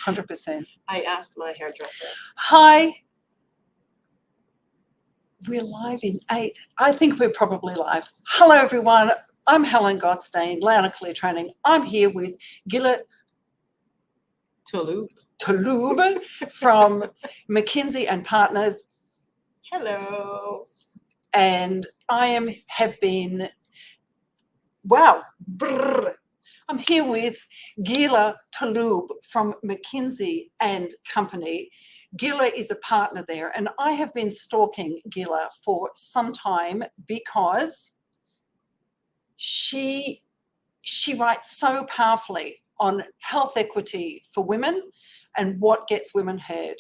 100%. I asked my hairdresser. Hi. We're live in 8. I think we're probably live. Hello, everyone. I'm Helen Gottstein, Loud and Clear Training. I'm here with Gila Tolub. from McKinsey and Partners. Hello. And I'm here with Gila Tolub from McKinsey and Company. Gila is a partner there, and I have been stalking Gila for some time because she writes so powerfully on health equity for women and what gets women heard.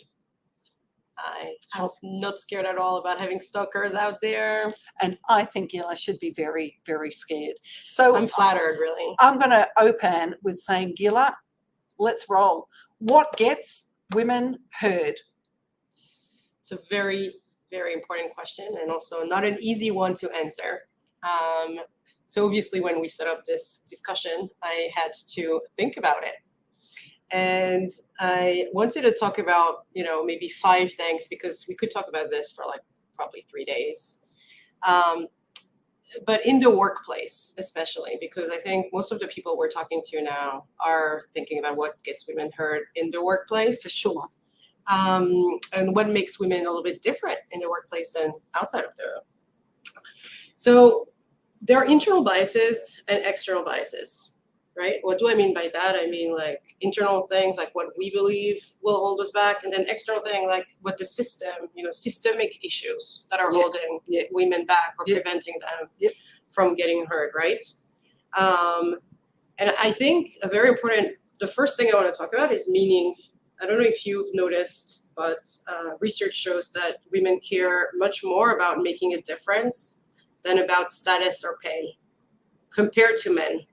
I'm not scared at all about having stalkers out there. And I think Gila should be very, very scared. So I'm flattered, really. I'm going to open with saying, Gila, let's roll. What gets women heard? It's a very, very important question, and also not an easy one to answer. So obviously when we set up this discussion, I had to think about it. And I wanted to talk about, maybe 5 things, because we could talk about this for like probably 3 days. But in the workplace, especially, because I think most of the people we're talking to now are thinking about what gets women heard in the workplace. For sure. And what makes women a little bit different in the workplace than outside of the. So there are internal biases and external biases. Right? What do I mean by that? I mean like internal things like what we believe will hold us back, and then external thing like what the system, systemic issues that are holding women back or preventing them from getting heard, right? And I think the first thing I want to talk about is meaning. I don't know if you've noticed, but research shows that women care much more about making a difference than about status or pay compared to men.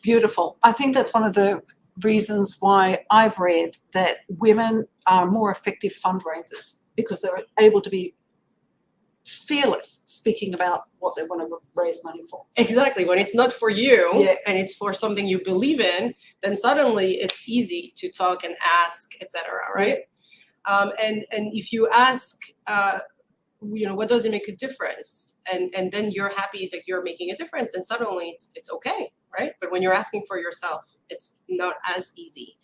Beautiful. I think that's one of the reasons why I've read that women are more effective fundraisers, because they're able to be fearless speaking about what they want to raise money for. Exactly. When it's not for you and it's for something you believe in, then suddenly it's easy to talk and ask, etc. Right? And if you ask, what does it make a difference? And then you're happy that you're making a difference, and suddenly it's okay, right? But when you're asking for yourself, it's not as easy.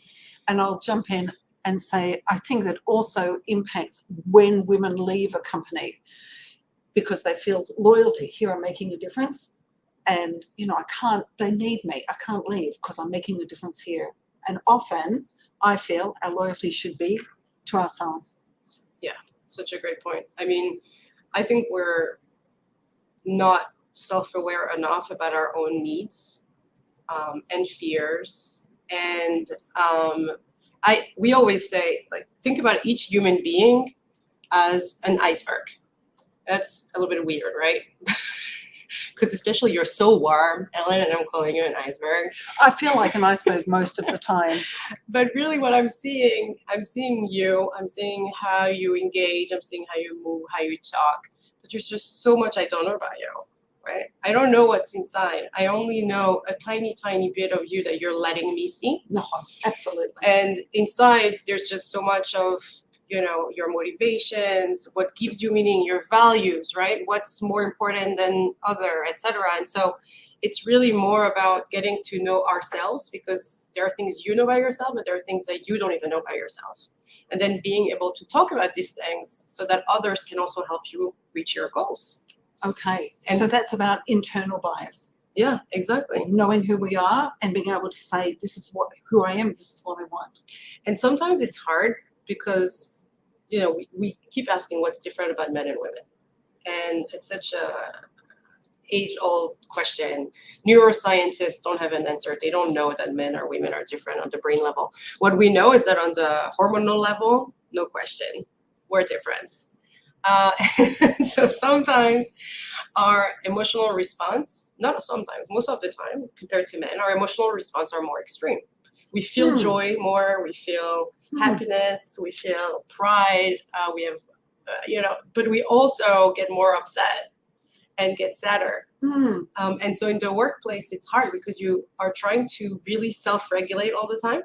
And I'll jump in and say, I think that also impacts when women leave a company, because they feel loyalty. Here I'm making a difference, and they need me. I can't leave because I'm making a difference here. And often I feel our loyalty should be to ourselves. Yeah. Such a great point. I mean, I think we're not self-aware enough about our own needs and fears. And we always say, like, think about each human being as an iceberg. That's a little bit weird, right? Because especially you're so warm, Ellen, and I'm calling you an iceberg. I feel like an iceberg most of the time. But really what I'm seeing you, I'm seeing how you engage, I'm seeing how you move, how you talk. But there's just so much I don't know about you, right? I don't know what's inside. I only know a tiny, tiny bit of you that you're letting me see. No, absolutely. And inside, there's just so much of your motivations, what gives you meaning, your values, right? What's more important than other, etc. And so it's really more about getting to know ourselves, because there are things you know about yourself, but there are things that you don't even know about yourself. And then being able to talk about these things so that others can also help you reach your goals. Okay. And so that's about internal bias. Yeah, exactly. Knowing who we are and being able to say, this is who I am, this is what I want. And sometimes it's hard because we keep asking what's different about men and women, and it's such a age-old question. Neuroscientists don't have an answer. They don't know that men or women are different on the brain level. What we know is that on the hormonal level, no question, we're different. So sometimes our emotional response, not sometimes, most of the time, compared to men, our emotional response are more extreme. We feel joy more, we feel happiness, we feel pride, we have, but we also get more upset and get sadder. And so in the workplace, it's hard because you are trying to really self-regulate all the time.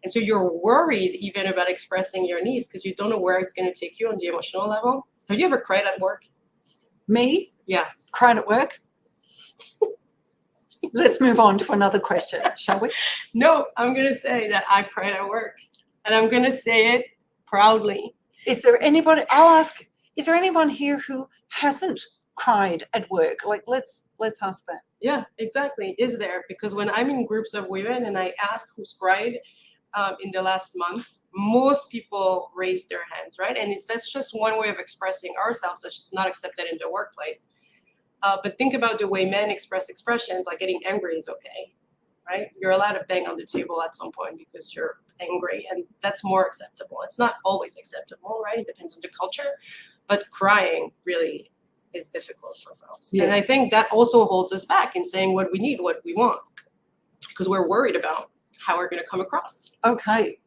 And so you're worried even about expressing your needs because you don't know where it's going to take you on the emotional level. Have you ever cried at work? Me? Yeah. Cried at work? Let's move on to another question, shall we? No, I'm going to say that I've cried at work, and I'm going to say it proudly. Is there anybody, I'll ask, is there anyone here who hasn't cried at work? Like, let's ask that. Yeah, exactly. Is there? Because when I'm in groups of women and I ask who's cried in the last month, most people raise their hands, right? And that's just one way of expressing ourselves that's just not accepted in the workplace. But think about the way men express expressions, like getting angry is okay, right? You're allowed to bang on the table at some point because you're angry, and that's more acceptable. It's not always acceptable, right? It depends on the culture, but crying really is difficult for folks. Yeah. And I think that also holds us back in saying what we need, what we want, because we're worried about how we're going to come across. Okay.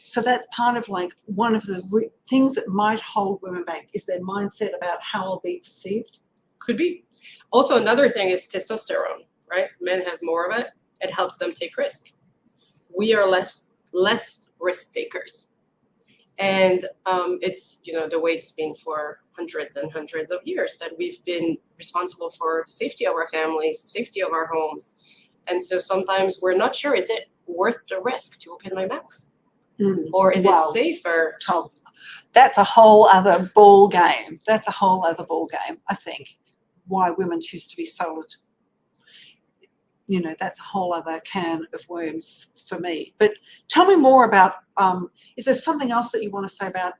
So that's part of like one of the things that might hold women back is their mindset about how I'll be perceived. Could be. Also, another thing is testosterone, right? Men have more of it. It helps them take risk. We are less risk takers. And it's, the way it's been for hundreds and hundreds of years that we've been responsible for the safety of our families, the safety of our homes. And so sometimes we're not sure, is it worth the risk to open my mouth? Or is it safer? Tom, that's a whole other ball game. I think, why women choose to be solid. That's a whole other can of worms for me. But tell me more about, is there something else that you want to say about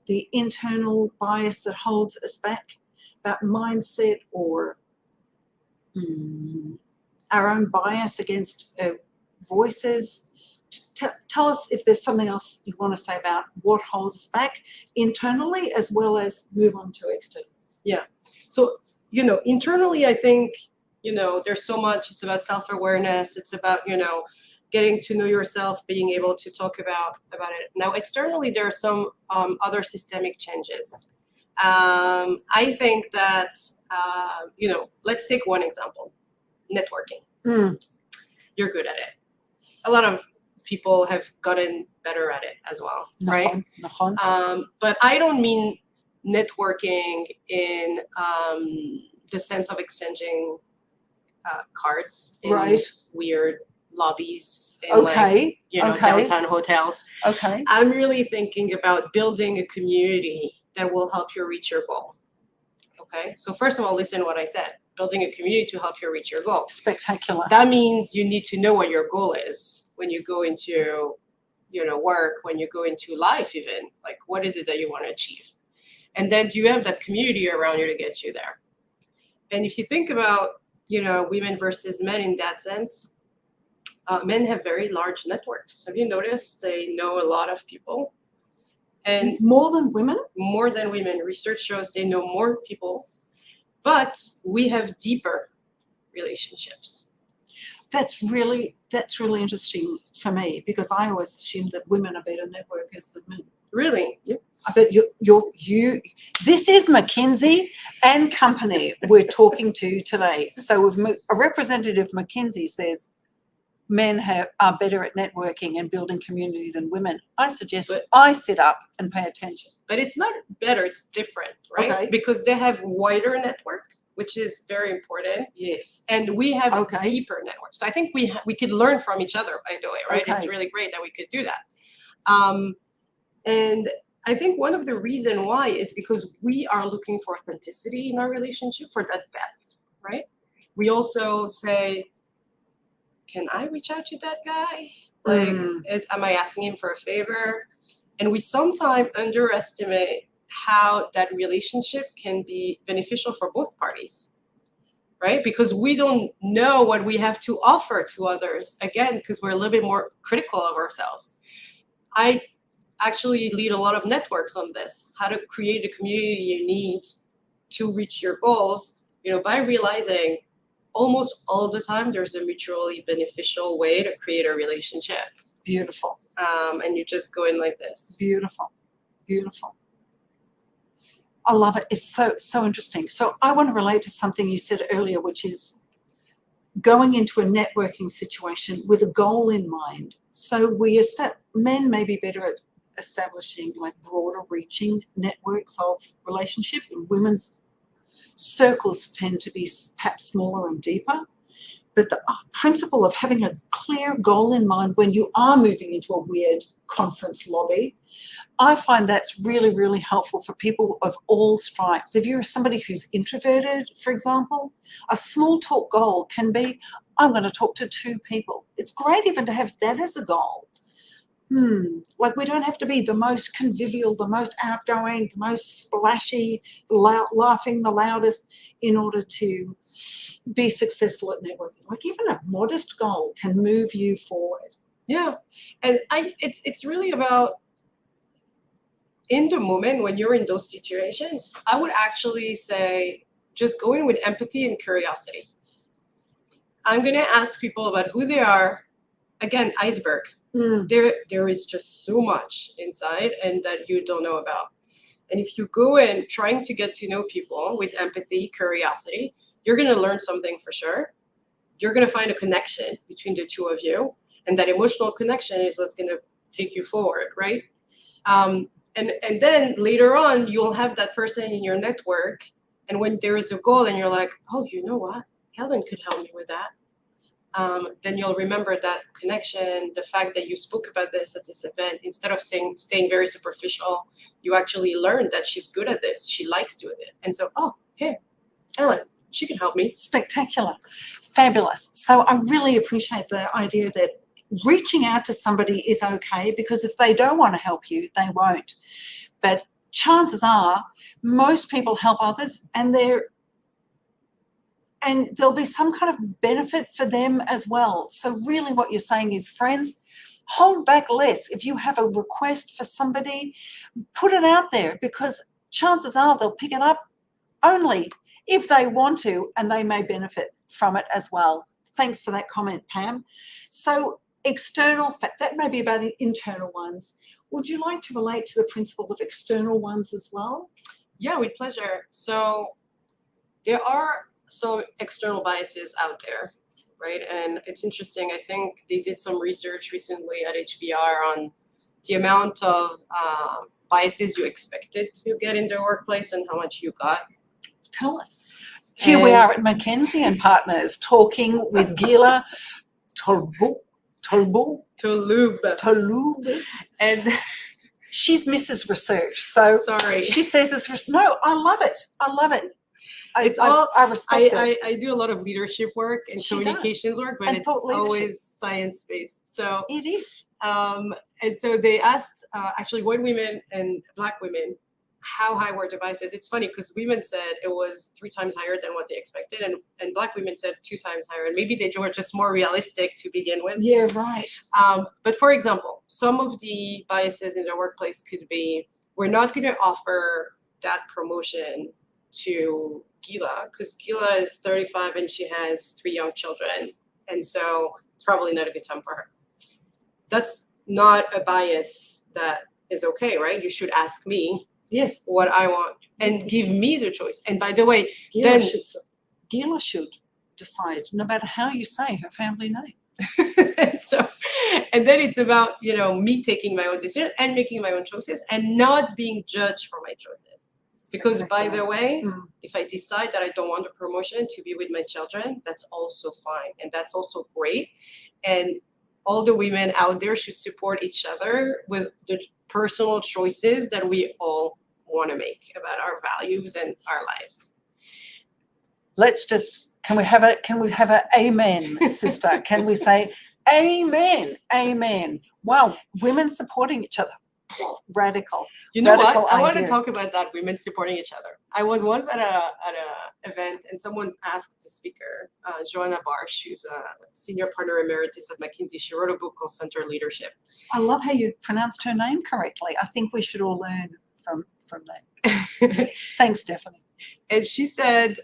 the internal bias that holds us back, about mindset or our own bias against voices? Tell us if there's something else you want to say about what holds us back internally as well as move on to external. Yeah. So, internally, I think, there's so much. It's about self-awareness. It's about, getting to know yourself, being able to talk about it. Now, externally, there are some other systemic changes. I think that, let's take one example, networking. You're good at it. A lot of people have gotten better at it as well, right? But I don't mean networking in the sense of exchanging cards in weird lobbies in downtown hotels. Okay. I'm really thinking about building a community that will help you reach your goal. Okay. So first of all, listen to what I said. Building a community to help you reach your goal. Spectacular. That means you need to know what your goal is when you go into, work, when you go into life even. Like, what is it that you want to achieve? And then do you have that community around you to get you there? And if you think about, women versus men in that sense, men have very large networks. Have you noticed they know a lot of people? And more than women? More than women. Research shows they know more people, but we have deeper relationships. That's really interesting for me because I always assumed that women are better networkers than men. Really? Yeah. But this is McKinsey and Company we're talking to today. So if a representative of McKinsey says men are better at networking and building community than women, I suggest I sit up and pay attention. But it's not better, it's different, right? Okay. Because they have wider network, which is very important. Yes. And we have deeper networks. So I think we could learn from each other, by the way, right? Okay. It's really great that we could do that. And I think one of the reasons why is because we are looking for authenticity in our relationship, for that depth, right? We also say, can I reach out to that guy? Like, am I asking him for a favor? And we sometimes underestimate how that relationship can be beneficial for both parties, right? Because we don't know what we have to offer to others, again, because we're a little bit more critical of ourselves. I actually lead a lot of networks on this, how to create the community you need to reach your goals, by realizing almost all the time there's a mutually beneficial way to create a relationship. Beautiful. And you just go in like this. Beautiful. I love it. It's so interesting. So I want to relate to something you said earlier, which is going into a networking situation with a goal in mind. So men may be better at establishing like broader reaching networks of relationship, and women's circles tend to be perhaps smaller and deeper. But the principle of having a clear goal in mind when you are moving into a weird conference lobby, I find that's really, really helpful for people of all stripes. If you're somebody who's introverted, for example, a small talk goal can be, I'm going to talk to 2 people. It's great even to have that as a goal. Like we don't have to be the most convivial, the most outgoing, the most splashy, laughing the loudest in order to be successful at networking. Like even a modest goal can move you forward. Yeah, and it's really about in the moment when you're in those situations. I would actually say just go in with empathy and curiosity. I'm gonna ask people about who they are. Again, iceberg. There is just so much inside and that you don't know about. And if you go in trying to get to know people with empathy, curiosity, you're going to learn something for sure. You're going to find a connection between the two of you. And that emotional connection is what's going to take you forward, right? And then later on, you'll have that person in your network. And when there is a goal and you're like, oh, you know what? Helen could help me with that. Then you'll remember that connection, the fact that you spoke about this at this event. Instead of staying very superficial, you actually learned that she's good at this. She likes doing it. And so, oh, here, Ellen, she can help me. Spectacular. Fabulous. So I really appreciate the idea that reaching out to somebody is okay, because if they don't want to help you, they won't. But chances are most people help others, and there'll be some kind of benefit for them as well. So really what you're saying is, friends, hold back less. If you have a request for somebody, put it out there, because chances are they'll pick it up only if they want to, and they may benefit from it as well. Thanks for that comment, Pam. So that may be about internal ones. Would you like to relate to the principle of external ones as well? Yeah, with pleasure. So there are some external biases out there, right? And it's interesting. I think they did some research recently at HBR on the amount of biases you expected to get in the workplace and how much you got. Tell us. Here we are at McKinsey and Partners talking with Gila Tolub. And she's Mrs. Research. So sorry. She says this. No, I love it. I love it. I respect it. I do a lot of leadership work and communications work, but it's always science-based. So it is. And so they asked actually white women and Black women how high were the biases. It's funny because women said it was 3 times higher than what they expected, and Black women said 2 times higher. And maybe they were just more realistic to begin with. Yeah, right. But for example, some of the biases in the workplace could be, we're not going to offer that promotion to Gila because Gila is 35 and she has 3 young children. And so it's probably not a good time for her. That's not a bias that is okay, right? You should ask me what I want and give me the choice. And by the way, Gila should decide, no matter how you say her family name. So, and then it's about, me taking my own decisions and making my own choices and not being judged for my choices. Because by the way, if I decide that I don't want a promotion to be with my children, that's also fine. And that's also great. And all the women out there should support each other with the personal choices that we all want to make about our values and our lives. Can we have a amen, sister? Can we say amen, amen? Wow, women supporting each other. Radical. You know radical what? I want to idea. talk about that, women supporting each other. I was once at a event and someone asked the speaker, Joanna Barsh, who's a senior partner emeritus at McKinsey. She wrote a book called Center Leadership. I love how you pronounced her name correctly. I think we should all learn from that. Thanks, Stephanie. And she said,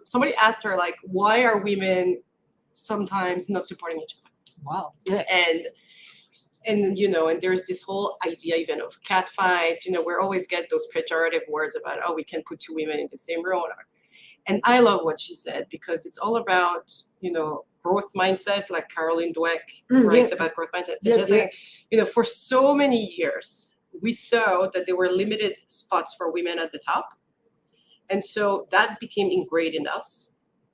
somebody asked her, like, why are women sometimes not supporting each other? Wow. Yeah. And and there's this whole idea even of cat fights. We always get those pejorative words about, oh, we can put 2 women in the same room, whatever. And I love what she said because it's all about, growth mindset, like Caroline Dweck Mm, writes yeah. about growth mindset. Yeah, Just yeah. like, for so many years, we saw that there were limited spots for women at the top. And so that became ingrained in us,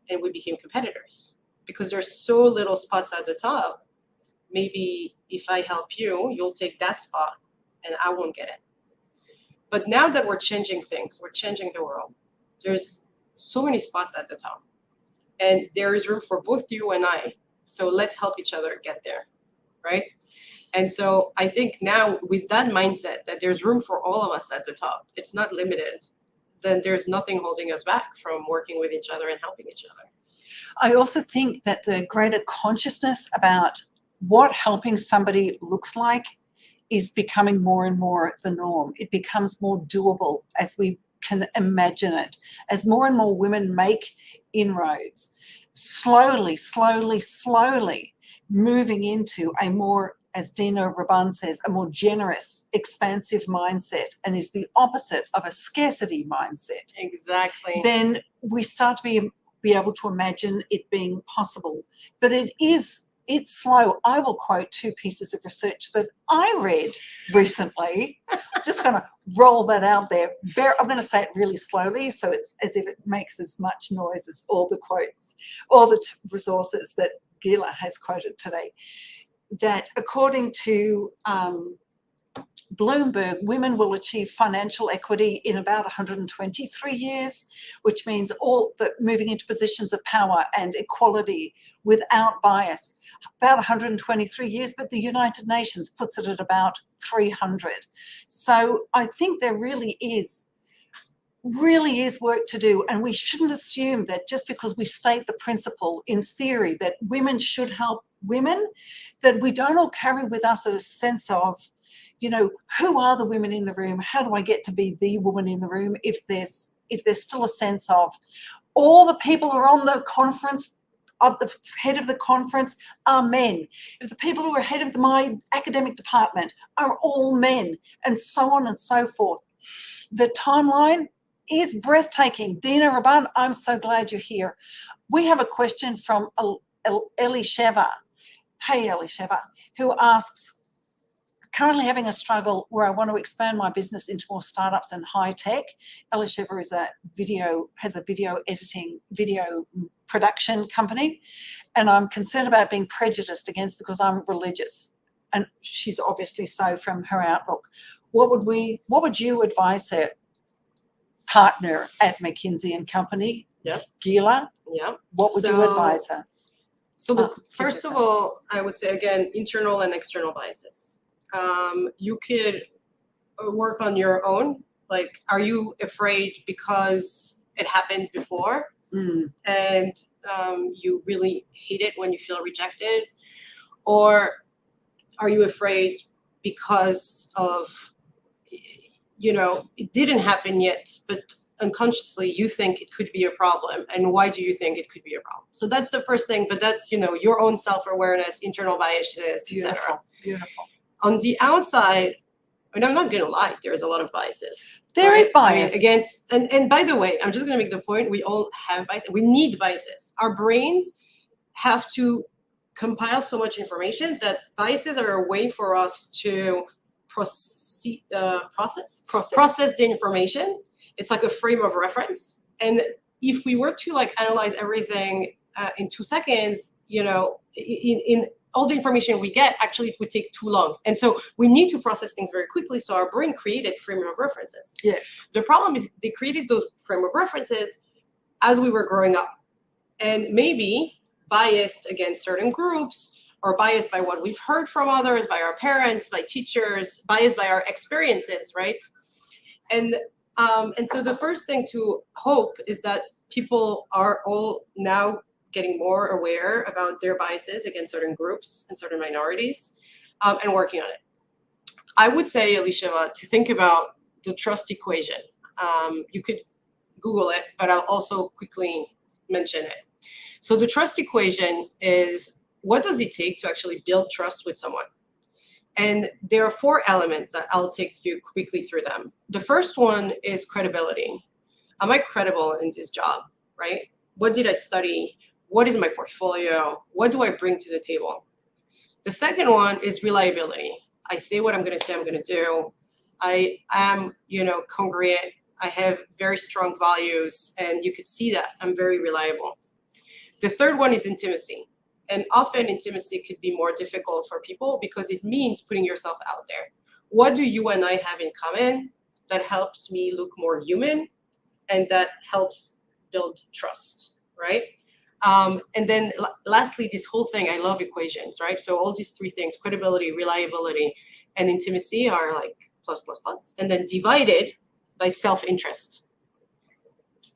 and we became competitors because there's so little spots at the top. Maybe if I help you, you'll take that spot and I won't get it. But now that we're changing things, we're changing the world, there's so many spots at the top. And there is room for both you and I. So let's help each other get there, right? And so I think now with that mindset that there's room for all of us at the top, it's not limited, then there's nothing holding us back from working with each other and helping each other. I also think that the greater consciousness about what helping somebody looks like is becoming more and more the norm. It becomes more doable as we can imagine it. As more and more women make inroads, slowly moving into a more, as Dina Raban says, a more generous, expansive mindset, and is the opposite of a scarcity mindset. Exactly. Then we start to be able to imagine it being possible. But it's slow. I will quote 2 pieces of research that I read recently. Just going to roll that out there. I'm going to say it really slowly, so it's as if it makes as much noise as all the quotes, all the resources that Gila has quoted today. That according to Bloomberg, women will achieve financial equity in about 123 years, which means all that moving into positions of power and equality without bias, about 123 years, but the United Nations puts it at about 300. So I think there really is work to do, and we shouldn't assume that just because we state the principle in theory that women should help women, that we don't all carry with us a sense of, who are the women in the room? How do I get to be the woman in the room? If there's still a sense of all the people who are on the conference, of the head of the conference are men. If the people who are head of my academic department are all men, and so on and so forth. The timeline is breathtaking. Dina Raban, I'm so glad you're here. We have a question from Elisheva. Hey, Elisheva, who asks, currently having a struggle where I want to expand my business into more startups and high tech. Elisheva has a video production company, and I'm concerned about being prejudiced against because I'm religious, and she's obviously so from her outlook. What would you advise her partner at McKinsey and Company? Yeah. Gila? Yeah. What would you advise her? So look, first of all, I would say again, internal and external biases. You could work on your own. Like, are you afraid because it happened before and you really hate it when you feel rejected? Or are you afraid because of, it didn't happen yet, but unconsciously you think it could be a problem, and why do you think it could be a problem? So that's the first thing, but that's your own self-awareness, internal biases, etc. Beautiful. On the outside, and I'm not gonna lie, there's a lot of biases. There is bias. Against, and by the way, I'm just gonna make the point, we all have biases. We need biases. Our brains have to compile so much information that biases are a way for us to process the information. It's like a frame of reference. And if we were to analyze everything in 2 seconds, in all the information we get, actually it would take too long. And so we need to process things very quickly. So our brain created frame of references. Yeah. The problem is they created those frame of references as we were growing up, and maybe biased against certain groups, or biased by what we've heard from others, by our parents, by teachers, biased by our experiences, right? And so the first thing to hope is that people are all now getting more aware about their biases against certain groups and certain minorities, and working on it. I would say, Elisheva, to think about the trust equation. You could Google it, but I'll also quickly mention it. So the trust equation is, what does it take to actually build trust with someone? And there are 4 elements that I'll take you quickly through them. The first one is credibility. Am I credible in this job, right? What did I study? What is my portfolio? What do I bring to the table? The second one is reliability. I say what I'm going to say I'm going to do. I am, congruent. I have very strong values, and you could see that I'm very reliable. The third one is intimacy. And often intimacy could be more difficult for people because it means putting yourself out there. What do you and I have in common that helps me look more human and that helps build trust, right? And then lastly, this whole thing, I love equations, right? So all these three things, credibility, reliability, and intimacy are like plus, plus, plus, and then divided by self-interest.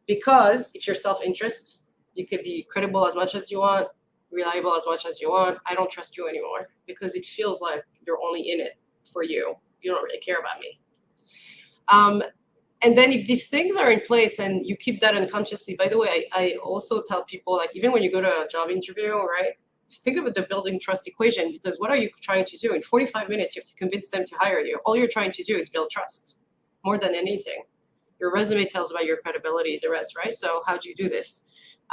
Because if you're self-interest, you could be credible as much as you want, reliable as much as you want. I don't trust you anymore because it feels like you're only in it for you. You don't really care about me. And then if these things are in place and you keep that unconsciously, by the way, I also tell people, like, even when you go to a job interview, right, think about the building trust equation, because what are you trying to do? In 45 minutes, you have to convince them to hire you. All you're trying to do is build trust more than anything. Your resume tells about your credibility, the rest, right? So how do you do this?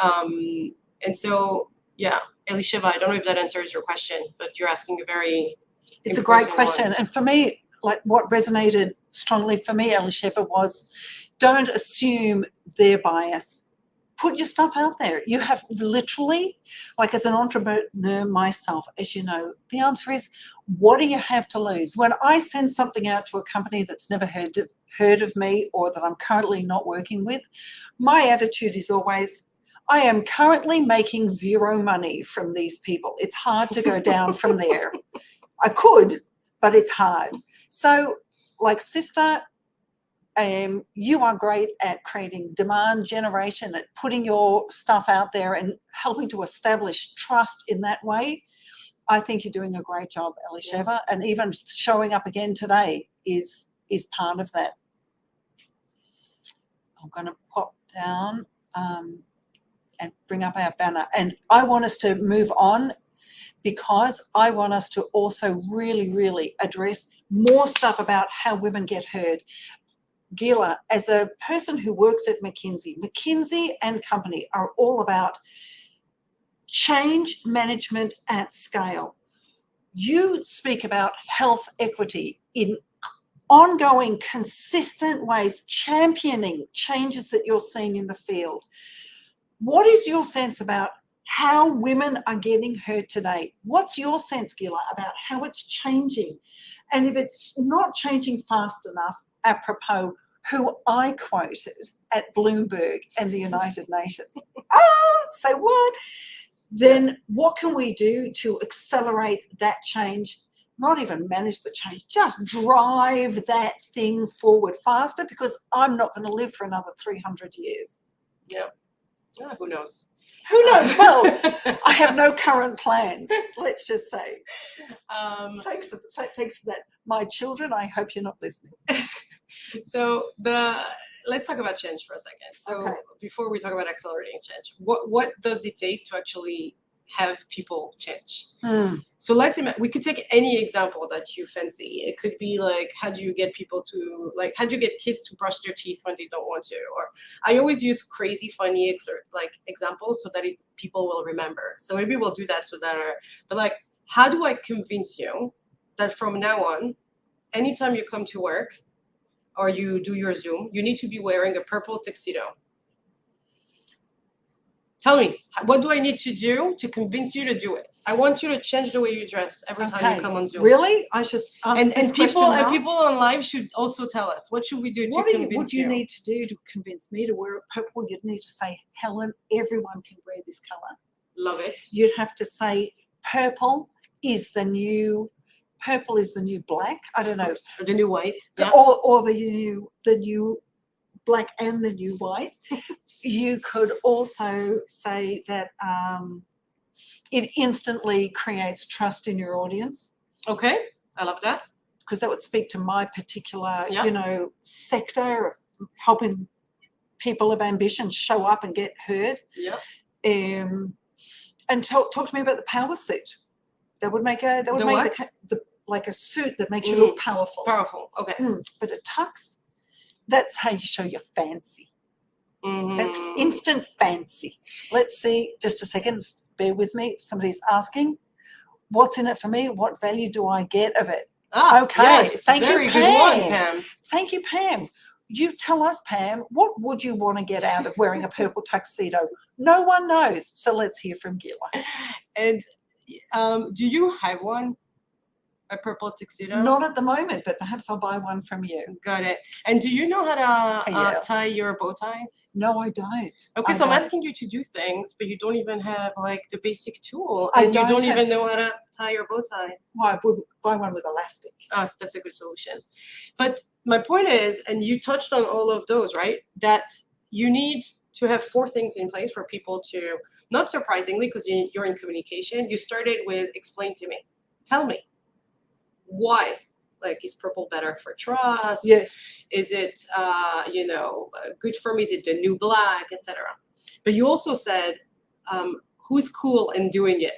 And so, yeah, Elisheva, I don't know if that answers your question, but you're asking a very It's a great important question. one. And for me, like what resonated strongly for me, Elisheva, was don't assume their bias. Put your stuff out there. You have literally, like as an entrepreneur myself, as you know, the answer is, what do you have to lose? When I send something out to a company that's never heard of me or that I'm currently not working with, my attitude is always, I am currently making zero money from these people. It's hard to go down from there. I could, but it's hard. So, like, sister, you are great at creating demand generation, at putting your stuff out there and helping to establish trust in that way. I think you're doing a great job, Elisheva, Yeah. and even showing up again today is part of that. I'm going to pop down and bring up our banner. And I want us to move on because I want us to also really, really address more stuff about how women get heard. Gila, as a person who works at McKinsey and Company are all about change management at scale. You speak about health equity in ongoing, consistent ways, championing changes that you're seeing in the field. What is your sense about how women are getting heard today? What's your sense, Gila, about how it's changing? And if it's not changing fast enough, apropos who I quoted at Bloomberg and the United Nations, say what? Then what can we do to accelerate that change? Not even manage the change, just drive that thing forward faster, because I'm not going to live for another 300 years. Yeah. Who knows? Who knows? Well, I have no current plans, let's just say. Thanks for that. My children, I hope you're not listening. So let's talk about change for a second. So Okay. before we talk about accelerating change, what does it take to actually have people change? So we could take any example that you fancy. It could be like, how do you get people to, like, how do you get kids to brush their teeth when they don't want to? Or I always use crazy funny examples so that people will remember. So maybe we'll do that but like, how do I convince you that from now on, anytime you come to work or you do your Zoom, you need to be wearing a purple tuxedo? Tell me, what do I need to do to convince you to do it? I want you to change the way you dress every time you come on Zoom. Really? I should answer this And people question now? and people on live should also tell us, what should we do to convince What do you need to do to convince me to wear purple? You'd need to say, Helen, everyone can wear this color. Love it. You'd have to say purple is the new black. I don't know. Or the new white. Yeah. Or the new black and the new white. You could also say that it instantly creates trust in your audience. Okay, I love that. Because that would speak to my particular, Yeah. Sector of helping people of ambition show up and get heard. Yeah. And talk to me about the power suit. That would make like a suit that makes you look powerful. Powerful. Okay. But a tux, that's how you show you're fancy. That's instant fancy. Let's see, just a second, bear with me. Somebody's asking, what's in it for me? What value do I get of it? Okay, yes, thank very you, good Pam. one, Pam. Thank you, Pam. You tell us, Pam, what would you want to get out of wearing a purple tuxedo? No one knows, so let's hear from Gila. And do you have one? A purple tuxedo? Not at the moment, but perhaps I'll buy one from you. Got it. And do you know how to tie your bow tie? No, I don't. Okay, so I'm asking you to do things, but you don't even have like the basic tool, and you don't even know how to tie your bow tie. Well, I would buy one with elastic. That's a good solution. But my point is, and you touched on all of those, right? That you need to have 4 things in place for people to, not surprisingly, because you're in communication, you started with explain to me, tell me. Why? Like, is purple better for trust? Yes. Is it, good for me? Is it the new black, etc.? But you also said, who's cool in doing it,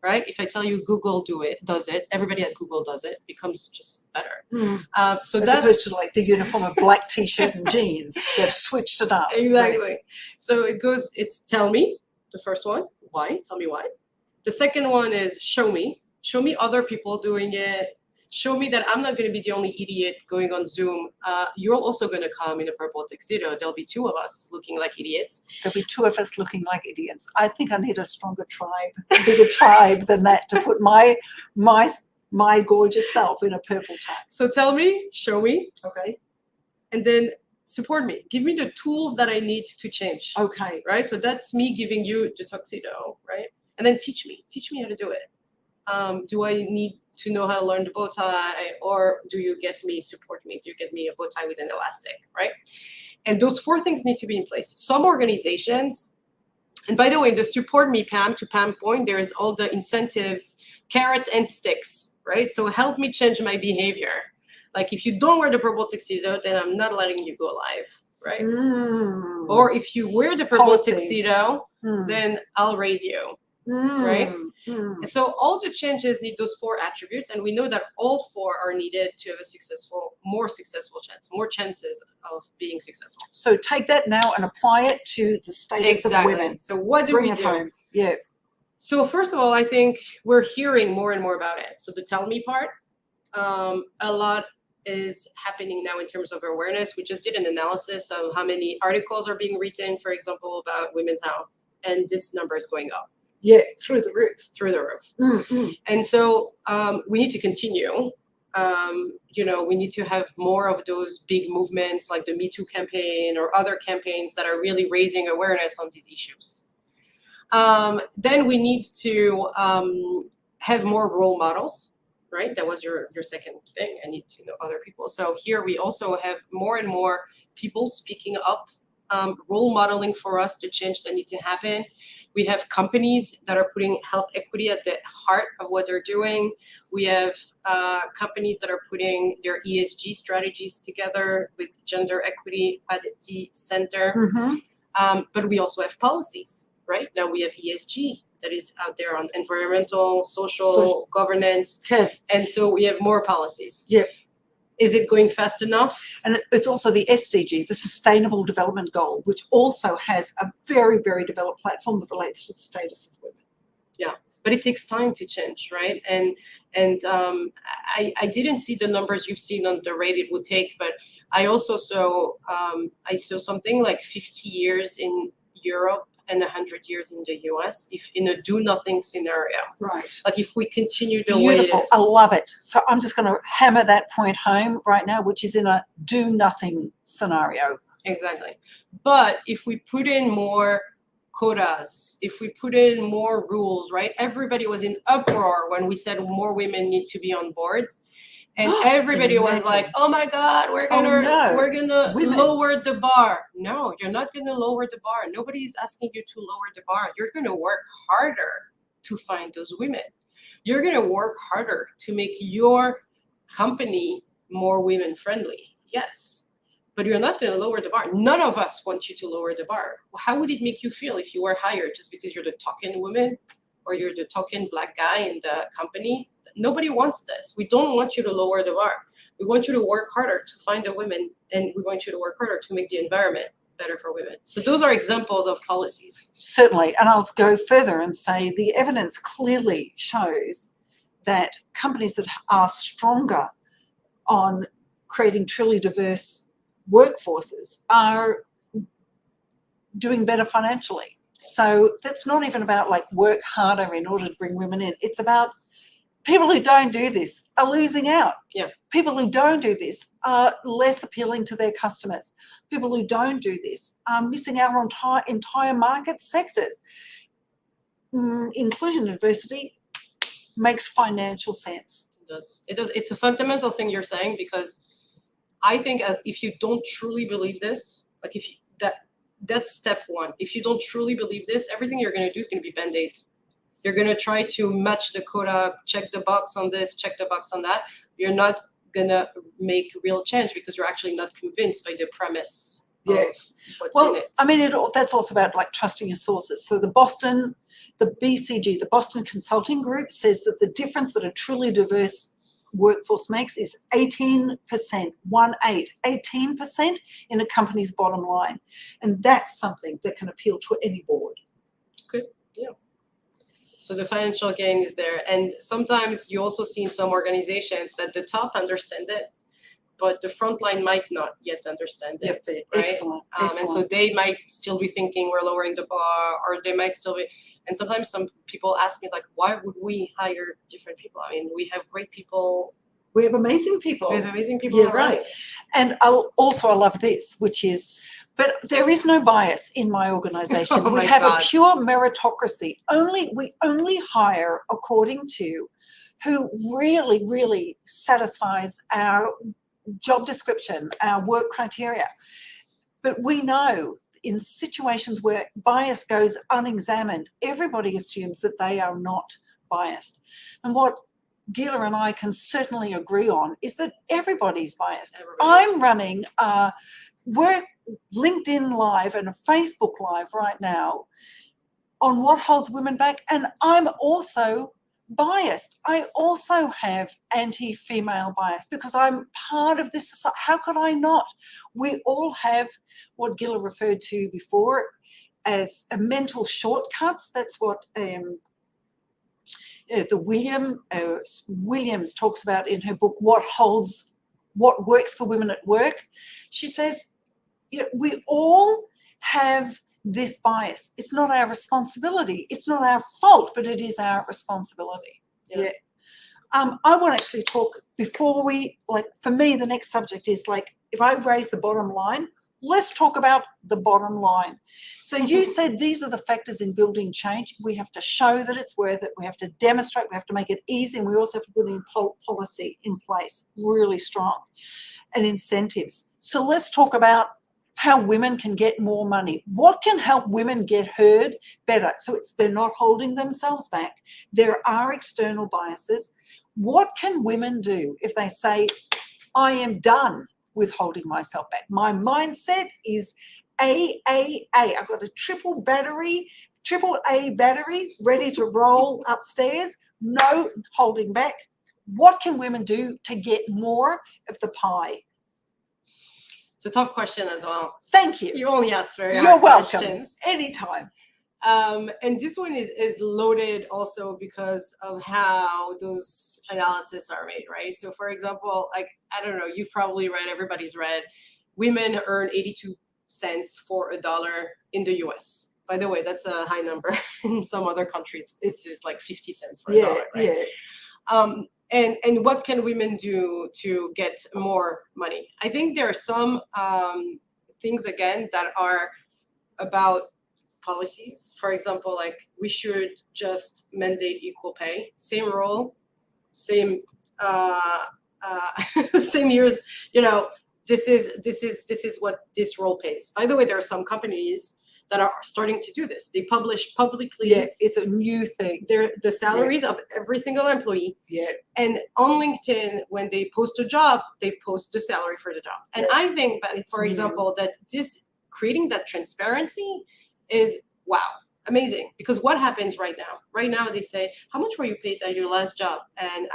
right? If I tell you Google does it, everybody at Google does it, becomes just better. So as opposed to like the uniform of black t-shirt and jeans, they've switched it up. Exactly. Right? So it's tell me, the first one, why? Tell me why. The second one is show me other people doing it. Show me that I'm not going to be the only idiot going on Zoom. You're also going to come in a purple tuxedo. There'll be 2 of us looking like idiots. There'll be 2 of us looking like idiots. I think I need a stronger tribe, a bigger tribe than that to put my gorgeous self in a purple tux. So tell me, show me, okay, and then support me. Give me the tools that I need to change. Okay, right? So that's me giving you the tuxedo, right? And then teach me how to do it. Do I need to know how to learn the bow tie, or do you support me? Do you get me a bow tie with an elastic, right? And those 4 things need to be in place. Some organizations, and by the way, the support me, Pam, to Pam's point, there is all the incentives, carrots and sticks, right? So help me change my behavior. Like, if you don't wear the purple tuxedo, then I'm not letting you go live, right? Or if you wear the purple tuxedo, then I'll raise you. Right? So all the changes need those 4 attributes, and we know that all 4 are needed to have a more successful chance, more chances of being successful. So take that now and apply it to the status of women. So what do we do? Home. Yeah. So first of all, I think we're hearing more and more about it. So the tell me part, a lot is happening now in terms of awareness. We just did an analysis of how many articles are being written, for example, about women's health, and this number is going up. Yeah, through the roof. And so we need to continue. We need to have more of those big movements like the Me Too campaign or other campaigns that are really raising awareness on these issues. Then we need to have more role models, right? That was your second thing. I need to know other people. So here we also have more and more people speaking up, role modeling for us to change that need to happen. We have companies that are putting health equity at the heart of what they're doing. We have companies that are putting their ESG strategies together with gender equity at the center. But we also have policies, right? Now we have ESG that is out there on environmental, social governance. And so we have more policies. Yep. Is it going fast enough? And it's also the SDG, the Sustainable Development Goal, which also has a very, very developed platform that relates to the status of women. Yeah, but it takes time to change, right? And I didn't see the numbers you've seen on the rate it would take, but I also saw something like 50 years in Europe and 100 years in the US, if in a do-nothing scenario. Right. Like if we continue the Beautiful. way it is. I love it. So I'm just going to hammer that point home right now, which is in a do-nothing scenario. Exactly. But if we put in more quotas, if we put in more rules, right? Everybody was in uproar when we said more women need to be on boards. And everybody was like, "Oh my God, we're gonna lower the bar." No, you're not gonna lower the bar. Nobody's asking you to lower the bar. You're gonna work harder to find those women. You're gonna work harder to make your company more women friendly. Yes, but you're not gonna lower the bar. None of us want you to lower the bar. How would it make you feel if you were hired just because you're the token woman or you're the token black guy in the company? Nobody wants this. We don't want you to lower the bar. We want you to work harder to find the women, and we want you to work harder to make the environment better for women. So those are examples of policies. Certainly. And I'll go further and say the evidence clearly shows that companies that are stronger on creating truly diverse workforces are doing better financially. So that's not even about like work harder in order to bring women in. It's about people who don't do this are losing out. Yeah. People who don't do this are less appealing to their customers. People who don't do this are missing out on entire market sectors. Inclusion and diversity makes financial sense. It does. It's a fundamental thing you're saying, because I think if you don't truly believe this, like if you, that's step one. If you don't truly believe this, everything you're going to do is going to be Band-Aid. You're going to try to match the quota, check the box on this, check the box on that. You're not going to make real change because you're actually not convinced by the premise of what's in it. I mean, that's also about like trusting your sources. So the BCG, the Boston Consulting Group, says that the difference that a truly diverse workforce makes is 18%, 18% in a company's bottom line. And that's something that can appeal to any board. Good, yeah. So the financial gain is there. And sometimes you also see in some organizations that the top understands it, but the front line might not yet understand it. Yeah, right? Excellent. And so they might still be thinking we're lowering the bar, or they might still be. And sometimes some people ask me, like, why would we hire different people? I mean, we have great people. We have amazing people. We have amazing people. Yeah, right. And I love this, which is, but there is no bias in my organization. Oh we my have God. a pure meritocracy. We only hire according to who really, really satisfies our job description, our work criteria. But we know in situations where bias goes unexamined, everybody assumes that they are not biased. And what Gila and I can certainly agree on is that everybody's biased. I'm running work LinkedIn Live and a Facebook Live right now on what holds women back, and I'm also biased. I also have anti-female bias because I'm part of this society. How could I not? We all have what Gila referred to before as a mental shortcuts. That's what Williams talks about in her book, What Works for Women at Work. She says, we all have this bias. It's not our responsibility. It's not our fault, but it is our responsibility. Yeah. I want to actually talk before we, for me, the next subject is if I raise the bottom line, let's talk about the bottom line. So you said these are the factors in building change. We have to show that it's worth it. We have to demonstrate. We have to make it easy. And we also have to put in policy in place, really strong, and incentives. So let's talk about how women can get more money. What can help women get heard better? So they're not holding themselves back. There are external biases. What can women do if they say, I am done with holding myself back? My mindset is AAA. I've got a triple A battery ready to roll upstairs. No holding back. What can women do to get more of the pie? It's a tough question as well. Thank you. You only asked very You're hard welcome. questions. Anytime. And this one is loaded also because of how those analyses are made, right? So for example, I don't know, you've probably read, everybody's read, women earn 82 cents for a dollar in the US. By the way, that's a high number. In some other countries, this is like 50 cents for a dollar, right? Yeah. And what can women do to get more money? I think there are some things, again, that are about policies. For example, we should just mandate equal pay, same role, same same years. This is what this role pays. By the way, there are some companies that are starting to do this. They publish publicly. Yeah, it's a new thing. The salaries of every single employee. Yeah. And on LinkedIn, when they post a job, they post the salary for the job. And I think that, for example, that this creating that transparency is, wow, amazing. Because what happens right now? Right now they say, how much were you paid at your last job? And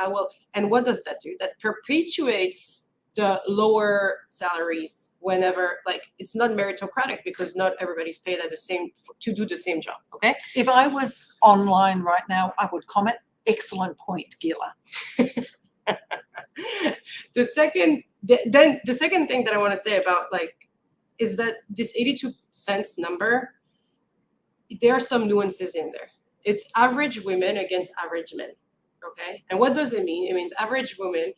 what does that do? That perpetuates the lower salaries whenever, like, it's not meritocratic because not everybody's paid at the same to do the same job. Okay. If I was online right now, I would comment, excellent point, Gila. The second thing that I want to say about, like, is that this 82 cents number, there are some nuances in there. It's average women against average men. Okay. And what does it mean? It means average women,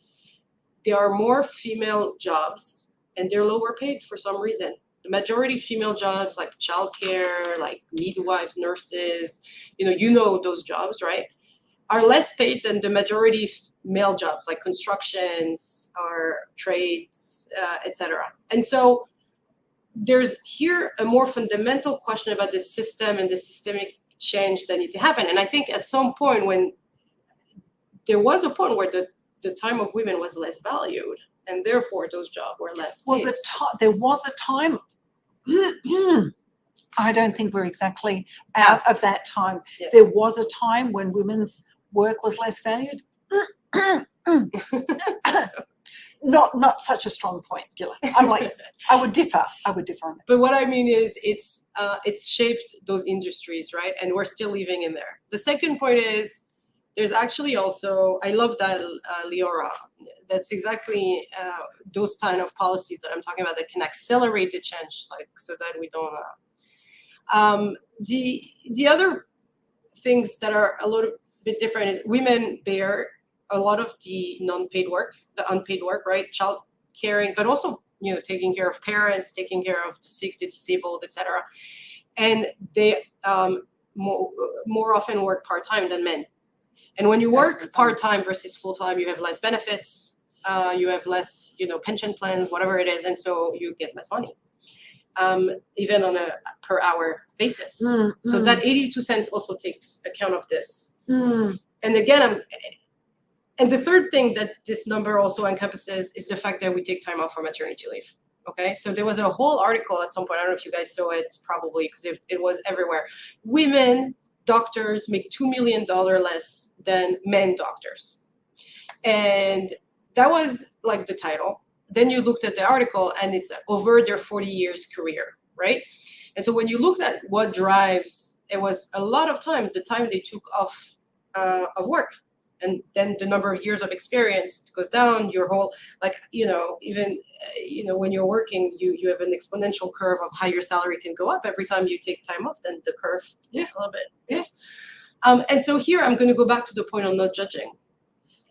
there are more female jobs and they're lower paid for some reason. The majority female jobs like childcare, like midwives, nurses, you know those jobs, right, are less paid than the majority male jobs like constructions or trades, etc. And so there's here a more fundamental question about the system and the systemic change that need to happen. And I think at some point when there was a point where the time of women was less valued, and therefore those jobs were less paid. Well, there was a time. I don't think we're exactly out of that time. Yeah. There was a time when women's work was less valued. Not such a strong point, Gila. I'm like, I would differ on that. But what I mean is it's shaped those industries, right? And we're still living in there. The second point is there's actually also, I love that, Leora, that's exactly those kind of policies that I'm talking about that can accelerate the change, like, so that we don't. The other things that are a little bit different is women bear a lot of the non-paid work, the unpaid work, right? Child caring, but also, taking care of parents, taking care of the sick, the disabled, etc. And they more often work part-time than men. And when you work part-time versus full-time, you have less benefits, you have less, pension plans, whatever it is, and so you get less money, even on a per hour basis. So that 82 cents also takes account of this. And again, and the third thing that this number also encompasses is the fact that we take time off for maternity leave. Okay, so there was a whole article at some point, I don't know if you guys saw it, probably, because it was everywhere. Women doctors make $2 million less than men doctors. And that was like the title. Then you looked at the article and it's over their 40 years career, right? And so when you looked at what drives, it was a lot of times the time they took off of work. And then the number of years of experience goes down, your whole, like, even, when you're working, you have an exponential curve of how your salary can go up every time you take time off, then the curve, a little bit. And so here I'm going to go back to the point on not judging.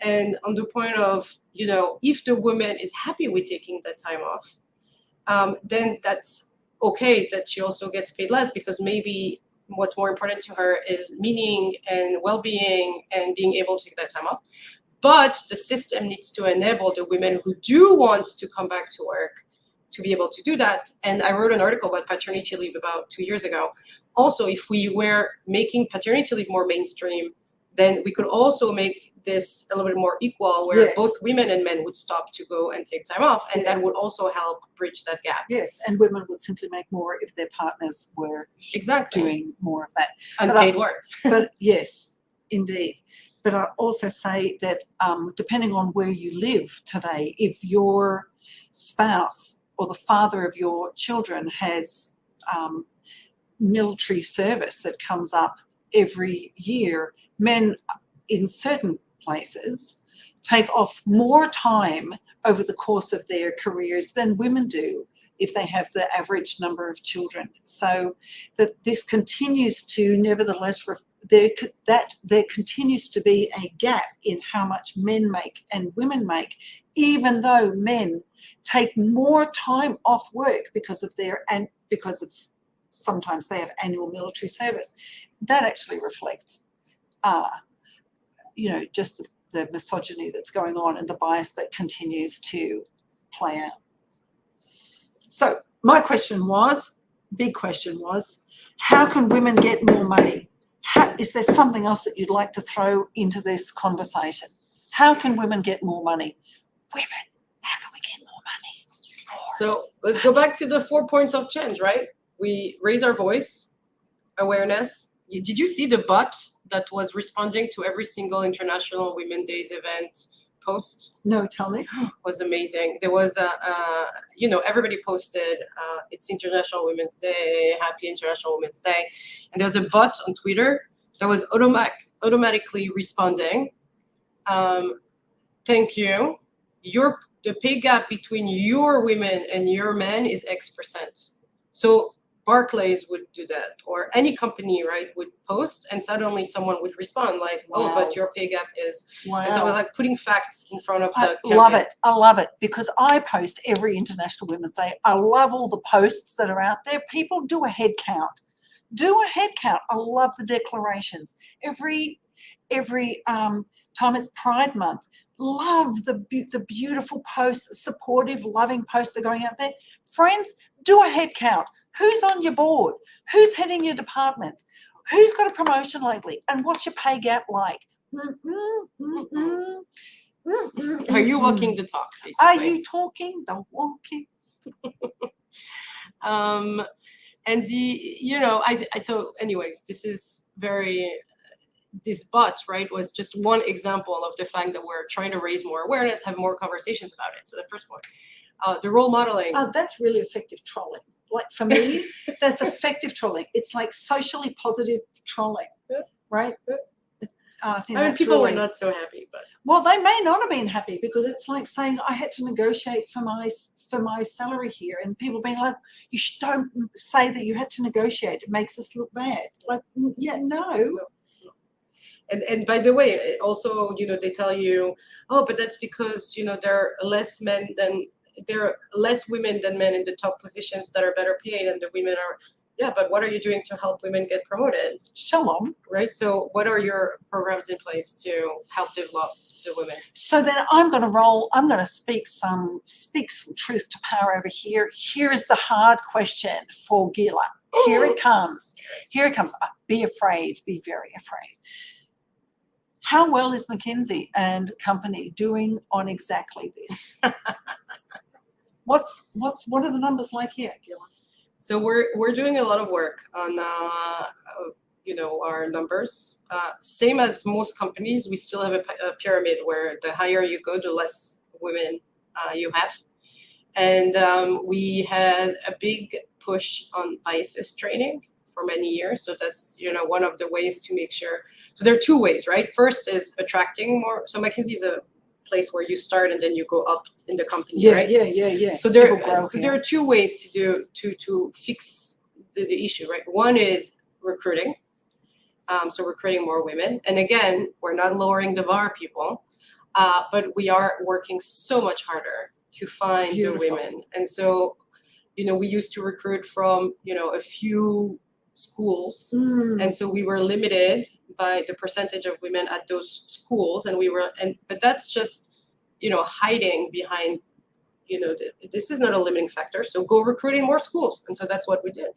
And on the point of, if the woman is happy with taking that time off, then that's okay that she also gets paid less, because maybe what's more important to her is meaning and well-being and being able to take that time off. But the system needs to enable the women who do want to come back to work to be able to do that. And I wrote an article about paternity leave about 2 years ago. Also, if we were making paternity leave more mainstream, then we could also make this a little bit more equal, where both women and men would stop to go and take time off. And that would also help bridge that gap. Yes, and women would simply make more if their partners were doing more of that. Unpaid work. But yes, indeed. But I also say that depending on where you live today, if your spouse or the father of your children has military service that comes up every year, men in certain places take off more time over the course of their careers than women do if they have the average number of children. So that this continues to nevertheless, there continues to be a gap in how much men make and women make, even though men take more time off work because of sometimes they have annual military service. That actually reflects just the misogyny that's going on and the bias that continues to play out. So my big question was, how can women get more money? Is there something else that you'd like to throw into this conversation? How can women get more money? Women, how can we get more money? So let's go back to the 4 points of change, right? We raise our voice, awareness. Did you see the bot that was responding to every single International Women's Days event post No, tell me. was amazing. There was everybody posted, it's International Women's Day, Happy International Women's Day. And there was a bot on Twitter that was automatically responding. Thank you. The pay gap between your women and your men is X%. So Barclays would do that, or any company, right, would post, and suddenly someone would respond like, "Oh, Wow. but your pay gap is." Wow. And so it was like putting facts in front of the I campaign. love it. I love it because I post every International Women's Day. I love all the posts that are out there. People do a head count. Do a head count. I love the declarations. Every time it's Pride Month, love the beautiful posts, supportive, loving posts that are going out there. Friends, do a head count. Who's on your board? Who's heading your departments? Who's got a promotion lately? And what's your pay gap like? Are you walking the talk, basically? Are you talking the walking? And so anyways, this bot, right, was just one example of the fact that we're trying to raise more awareness, have more conversations about it. So the first one, the role modeling. Oh, that's really effective trolling. Like for me, that's effective trolling. It's like socially positive trolling, right? I think people really, were not so happy, but well, they may not have been happy because it's like saying I had to negotiate for my salary here, and people being like, "You don't say that you had to negotiate. It makes us look bad." Like, yeah, no. And by the way, also, they tell you, oh, but that's because there are less women than men in the top positions that are better paid, and the women are. Yeah, but what are you doing to help women get promoted? Shalom. Right. So what are your programs in place to help develop the women? So then I'm going to speak some truth to power over here. Here is the hard question for Gila. Here it comes. Be afraid. Be very afraid. How well is McKinsey and Company doing on exactly this? What are the numbers like here, Gila? So we're doing a lot of work on our numbers. Same as most companies, we still have a pyramid where the higher you go, the less women you have. And we had a big push on biases training for many years. So that's one of the ways to make sure. So there are two ways, right? First is attracting more. So McKinsey is a place where you start and then you go up in the company, right? Yeah. So there are two ways to fix the issue, right? One is recruiting. So recruiting more women. And again, we're not lowering the bar, people, but we are working so much harder to find the women. And so, we used to recruit from, a few schools. And so we were limited by the percentage of women at those schools. But that's just, hiding behind, this is not a limiting factor. So go recruiting more schools. And so that's what we did.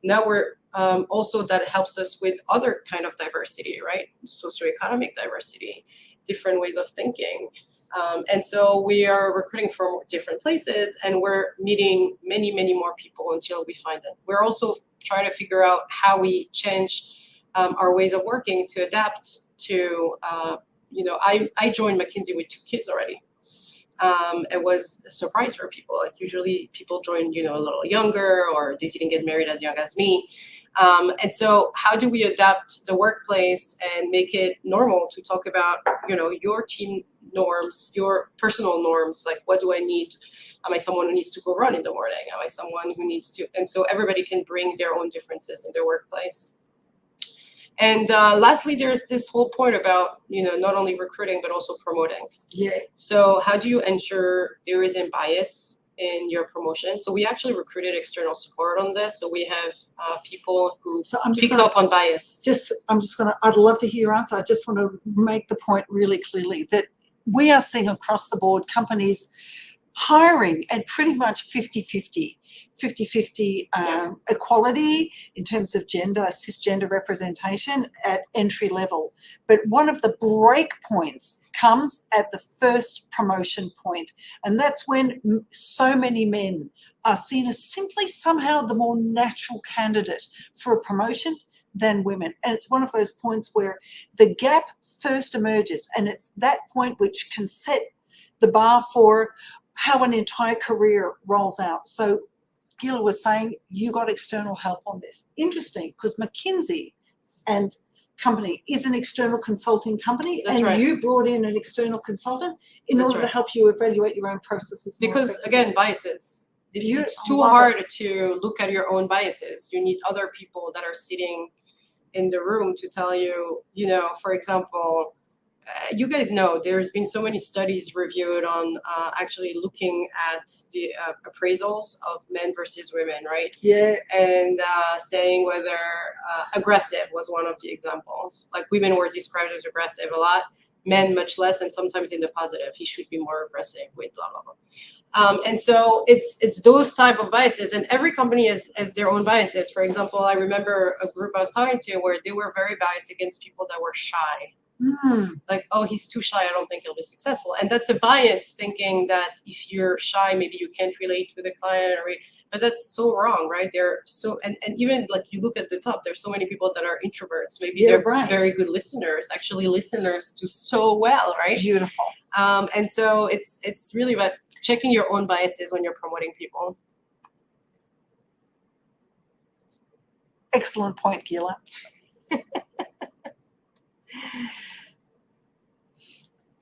Now we're also, that helps us with other kind of diversity, right? Socioeconomic diversity, different ways of thinking. And so we are recruiting from different places, and we're meeting many, many more people until we find them. We're also trying to figure out how we change our ways of working to adapt to, I joined McKinsey with 2 kids already. It was a surprise for people. Like usually people join, a little younger, or they didn't get married as young as me. And so how do we adapt the workplace and make it normal to talk about, your team norms, your personal norms? Like, what do I need? Am I someone who needs to go run in the morning? Am I someone who needs to? And so everybody can bring their own differences in their workplace. And lastly, there's this whole point about, not only recruiting, but also promoting. Yeah. So how do you ensure there isn't bias in your promotion? So we actually recruited external support on this. So we have people who pick up on bias. I'd love to hear your answer. I just want to make the point really clearly that we are seeing across the board companies hiring at pretty much 50-50 equality in terms of cisgender representation at entry level. But one of the break points comes at the first promotion point, and that's when so many men are seen as simply somehow the more natural candidate for a promotion. than women. And it's one of those points where the gap first emerges, and it's that point which can set the bar for how an entire career rolls out. So Gila was saying you got external help on this. Interesting, because McKinsey and Company is an external consulting company. That's and right. You brought in an external consultant in That's order to right. help you evaluate your own processes more Because effectively. again, biases. It's too Love hard to look at your own biases. You need other people that are sitting in the room to tell you, for example, you guys know there's been so many studies reviewed on actually looking at the appraisals of men versus women, right? Yeah. And saying whether aggressive was one of the examples. Like women were described as aggressive a lot, men much less, and sometimes in the positive. He should be more aggressive with blah, blah, blah. And so it's those type of biases, and every company has their own biases. For example, I remember a group I was talking to where they were very biased against people that were shy. Like, oh, he's too shy, I don't think he'll be successful. And that's a bias, thinking that if you're shy, maybe you can't relate with a client, but that's so wrong, right? And even like you look at the top, there's so many people that are introverts. Maybe they're very good listeners. Actually, listeners do so well, right? Beautiful. And so it's really about checking your own biases when you're promoting people. Excellent point, Gila.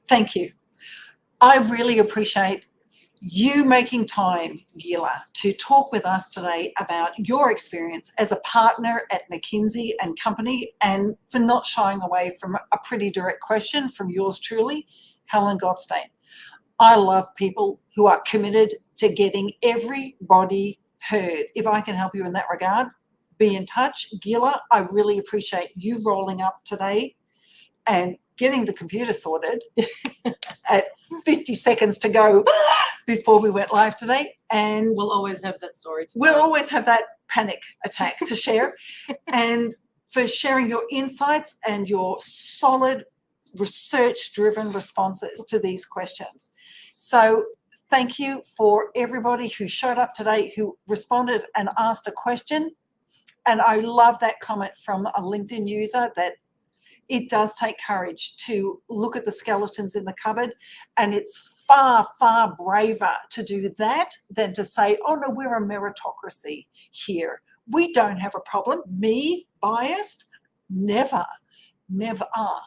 Thank you. I really appreciate you making time, Gila, to talk with us today about your experience as a partner at McKinsey and Company, and for not shying away from a pretty direct question from yours truly, Helen Gottstein. I love people who are committed to getting everybody heard. If I can help you in that regard, be in touch. Gila, I really appreciate you rolling up today and getting the computer sorted at 50 seconds to go before we went live today. And we'll always have that story. We'll always have that panic attack to share. And for sharing your insights and your solid research-driven responses to these questions. So thank you for everybody who showed up today, who responded and asked a question. And I love that comment from a LinkedIn user that it does take courage to look at the skeletons in the cupboard, and it's far, far braver to do that than to say, oh no, we're a meritocracy here. We don't have a problem. Me, biased? Never, never are.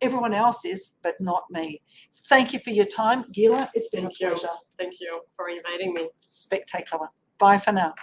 Everyone else is, but not me. Thank you for your time, Gila. It's been a pleasure. Thank you for inviting me. Spectacular. Bye for now.